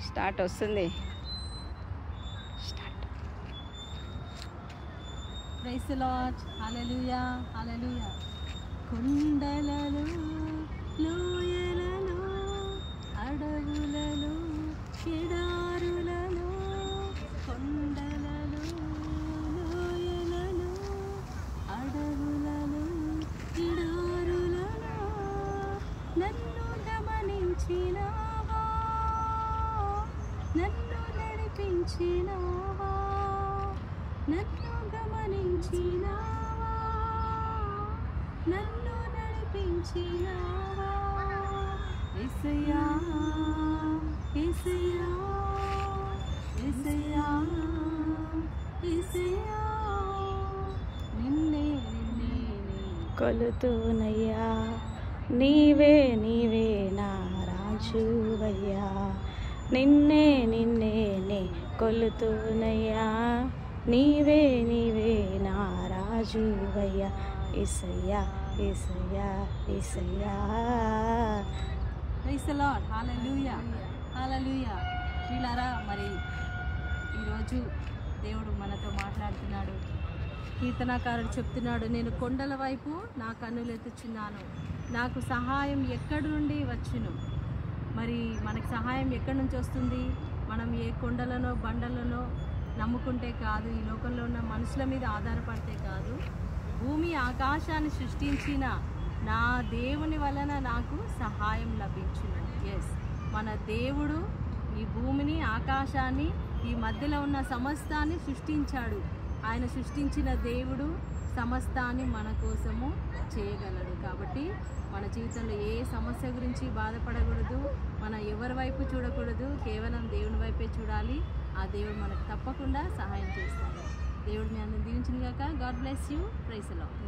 Start వస్తుంది. Start. Praise the lord. Hallelujah hallelujah. కొండలలో లోయలలో అడవులలో ఎడారులలో కొండలలో లోయలలో అడవులలో ఎడారులలో నన్ను గమనించినావా, నన్ను నడిపించినావా, నన్ను గమనించినావా, నన్ను నడిపించినావా. యేసయ్యా యేసయ్యా యేసయ్యా యేసయ్యా నిన్నే నిన్నే కొలుతూనయ్యా, నీవే నీవే నా రాజువయ్యా, నిన్నే నిన్నే నే కొలుతూనయ్యా, నీవే నీవే నా రాజువయ్యా. యేసయ్యా యేసయ్యా యేసయ్యా. Praise the lord. Hallelujah hallelujah. వీళ్ళారా, మరి ఈరోజు దేవుడు మనతో మాట్లాడుతున్నాడు. కీర్తనాకారుడు చెప్తున్నాడు, నేను కొండల వైపు నా కన్నులు ఎత్తుచున్నాను, నాకు సహాయం ఎక్కడి నుండి వచ్చును. మరి మనకి సహాయం ఎక్కడి నుంచి వస్తుంది? మనం ఏ కొండలనో బండలనో నమ్ముకుంటే కాదు, ఈ లోకంలో ఉన్న మనుషుల మీద ఆధారపడితే కాదు, భూమి ఆకాశాన్ని సృష్టించిన నా దేవుని వలన నాకు సహాయం లభించును. ఎస్, మన దేవుడు ఈ భూమిని ఆకాశాన్ని ఈ మధ్యలో ఉన్న సమస్తాన్ని సృష్టించాడు. ఆయన సృష్టించిన దేవుడు సమస్తాన్ని మన కోసము చేయగలడు. కాబట్టి మన జీవితంలో ఏ సమస్య గురించి బాధపడకూడదు, మనం ఎవరి వైపు చూడకూడదు, కేవలం దేవుని వైపే చూడాలి. ఆ దేవుడు మనకు తప్పకుండా సహాయం చేస్తాడు. దేవుడు మీ అందరిని దీవించును గాక. God bless you. Praise the lord.